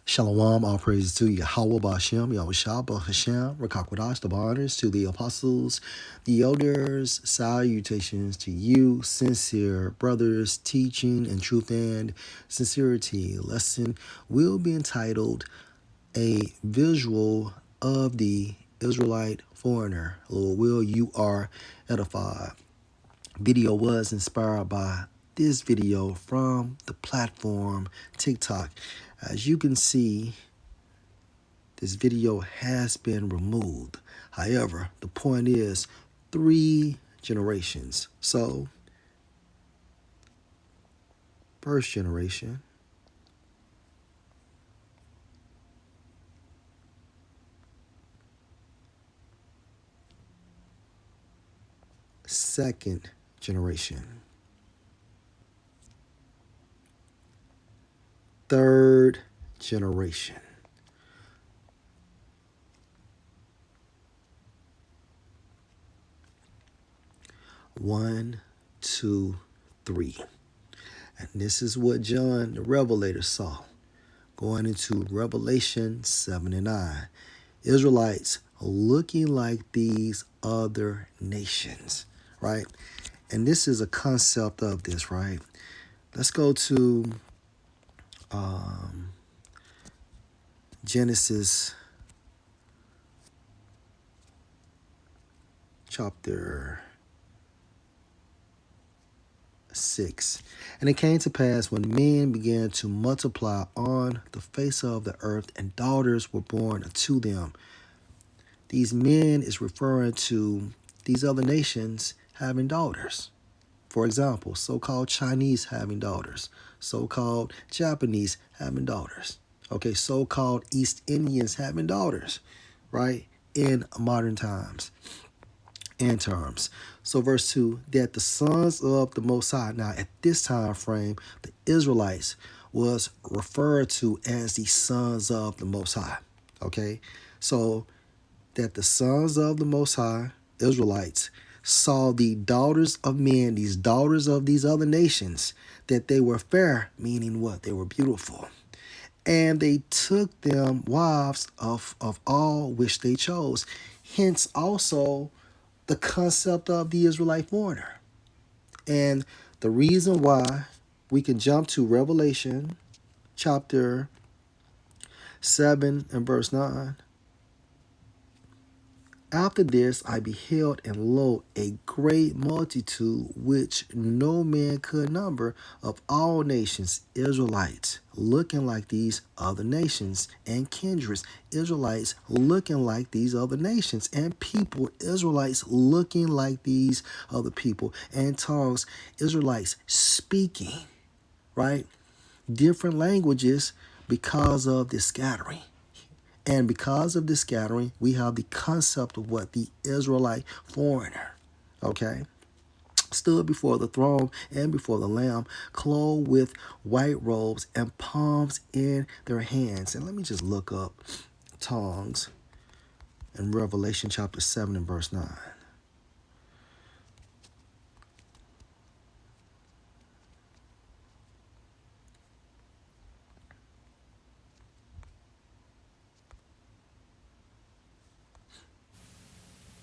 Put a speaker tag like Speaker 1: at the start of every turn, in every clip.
Speaker 1: Shalom, all praises to Yahweh Bashem, Yahushua Hashem, Rakakwadash, the honors to the apostles, the elders, salutations to you, sincere brothers, teaching and truth and sincerity. Lesson will be entitled A Visual of the Israelite Foreigner. Lord will, you are edified. Video was inspired by this video from the platform TikTok. As you can see, this video has been removed. However, the point is 3 generations. So, first generation, second generation, third generation. One, two, three. And this is what John the Revelator saw. Going into Revelation 7 and 9. Israelites looking like these other nations, right? And this is a concept of this, right? Let's go to Genesis chapter 6. And it came to pass when men began to multiply on the face of the earth, and daughters were born unto them. These men is referring to these other nations having daughters. For example, so-called Chinese having daughters, so-called Japanese having daughters, okay, so-called East Indians having daughters, right, in modern times and terms. So verse 2, that the sons of the Most High, now at this time frame, the Israelites was referred to as the sons of the Most High, okay? So that the sons of the Most High, Israelites, saw the daughters of men, these daughters of these other nations, that they were fair, meaning what? They were beautiful. And they took them wives of all which they chose. Hence also the concept of the Israelite foreigner. And the reason why we can jump to Revelation chapter 7 and verse 9. After this I beheld, and lo, a great multitude which no man could number, of all nations, Israelites, looking like these other nations, and kindreds, Israelites, looking like these other nations, and people, Israelites, looking like these other people, and tongues, Israelites, speaking, right? Different languages because of this scattering. And because of this scattering, we have the concept of what? The Israelite foreigner, okay? Stood before the throne and before the Lamb, clothed with white robes and palms in their hands. And let me just look up tongues in Revelation chapter 7 and verse 9.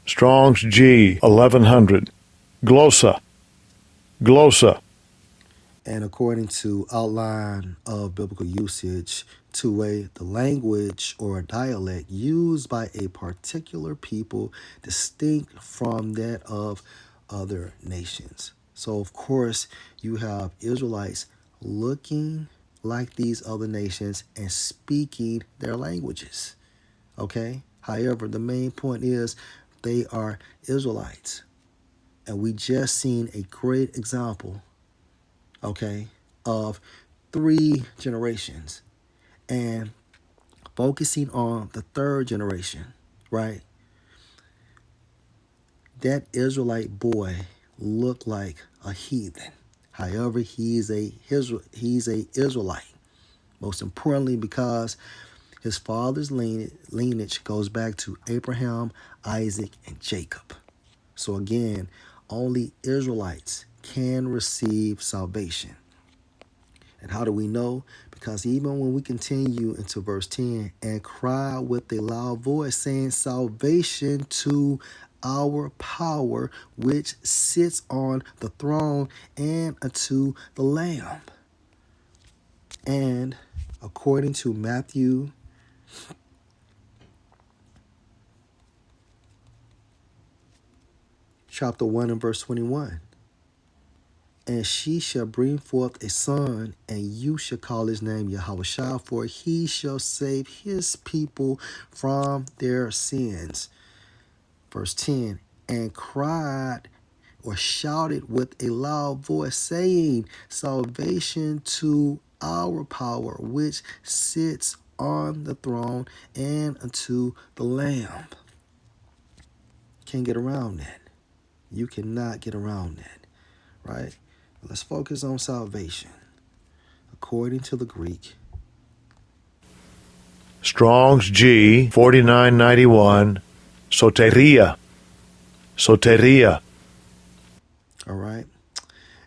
Speaker 2: Strong's G 1100. Glossa. Glossa.
Speaker 1: And according to outline of biblical usage, two-way, the language or a dialect used by a particular people distinct from that of other nations. So, of course, you have Israelites looking like these other nations and speaking their languages. Okay? However, the main point is they are Israelites. And we just seen a great example, okay, of 3 generations, and focusing on the third generation, right? That Israelite boy looked like a heathen. However, he's a Israelite. Most importantly, because his father's lineage goes back to Abraham, Isaac, and Jacob. So again, only Israelites can receive salvation. And how do we know? Because even when we continue into verse 10, and cry with a loud voice, saying, salvation to our power, which sits on the throne, and unto the Lamb. And according to Matthew chapter 1 and verse 21, and she shall bring forth a son, and you shall call his name Yahweh, for he shall save his people from their sins. Verse 10, and cried or shouted with a loud voice, saying, salvation to our power, which sits on the throne, and unto the Lamb. Can't get around that. You cannot get around that, right? Let's focus on salvation. According to the Greek,
Speaker 2: Strong's G 4991. Soteria. Soteria.
Speaker 1: all right?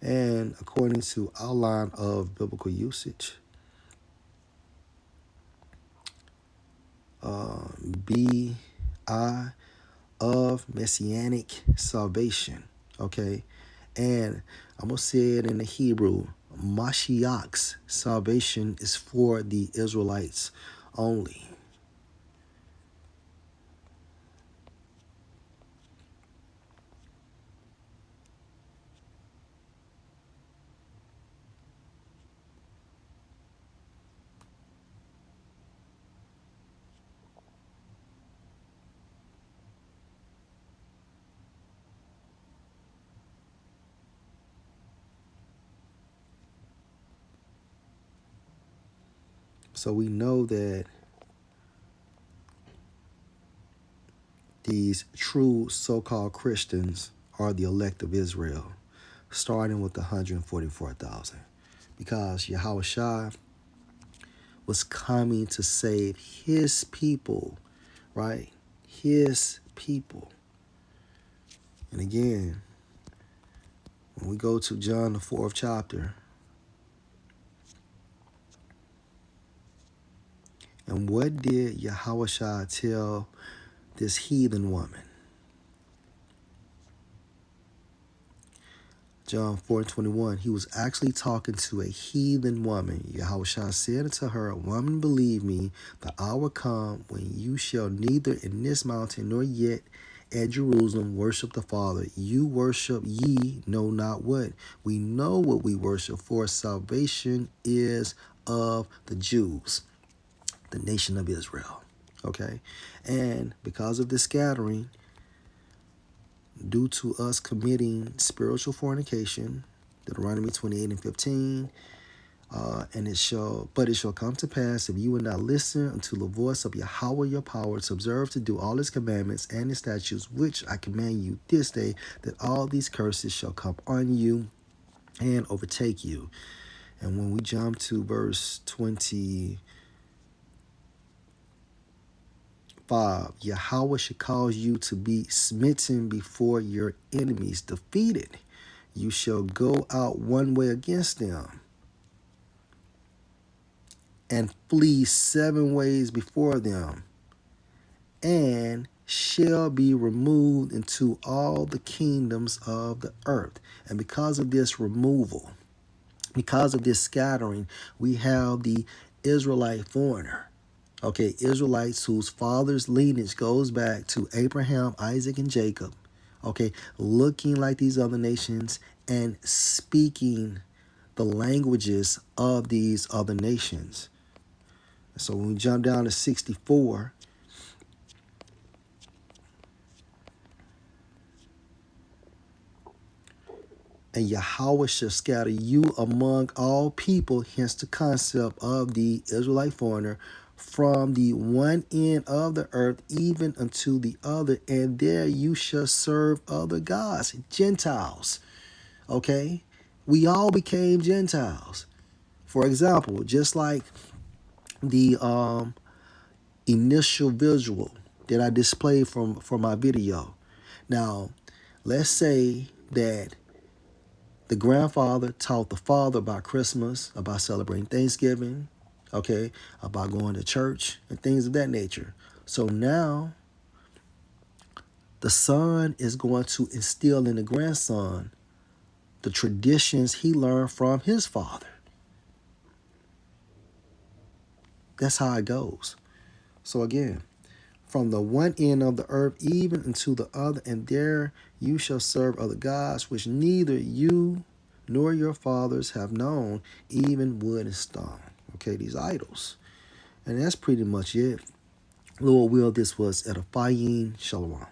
Speaker 1: And according to our line of biblical usage, B-I of messianic salvation, okay? And I'm going to say it in the Hebrew, Mashiach's salvation is for the Israelites only. So we know that these true so-called Christians are the elect of Israel, starting with the 144,000. Because Yahweh Shai was coming to save his people, right? His people. And again, when we go to John, the 4th chapter, and what did Yahweh Shai tell this heathen woman? John 4:21, he was actually talking to a heathen woman. Yahweh Shai said unto her, woman, believe me, the hour come when you shall neither in this mountain nor yet at Jerusalem worship the Father. You worship ye know not what. We know what we worship, for salvation is of the Jews, the nation of Israel. Okay? And because of this scattering, due to us committing spiritual fornication, Deuteronomy 28 and 15, and it shall come to pass, if you will not listen unto the voice of Yahweh your power, to observe to do all his commandments and his statutes, which I command you this day, that all these curses shall come on you and overtake you. And when we jump to verse 25, Yahweh shall cause you to be smitten before your enemies, defeated. You shall go out one way against them, and flee 7 ways before them, and shall be removed into all the kingdoms of the earth. And because of this removal, because of this scattering, we have the Israelite foreigner. Okay, Israelites whose father's lineage goes back to Abraham, Isaac, and Jacob. Okay, looking like these other nations and speaking the languages of these other nations. So when we jump down to 64, and Yahweh shall scatter you among all people, hence the concept of the Israelite foreigner, from the one end of the earth even unto the other, and there you shall serve other gods, Gentiles. Okay? We all became Gentiles. For example, just like the initial visual that I displayed from my video. Now, let's say that The grandfather taught the father about Christmas, about celebrating Thanksgiving, okay, about going to church and things of that nature. So now the son is going to instill in the grandson the traditions he learned from his father. That's how it goes. So again, from the one end of the earth even unto the other, and there you shall serve other gods, which neither you nor your fathers have known, even wood and stone. Okay, these idols. And that's pretty much it. Lord will, this was edifying. Shalom.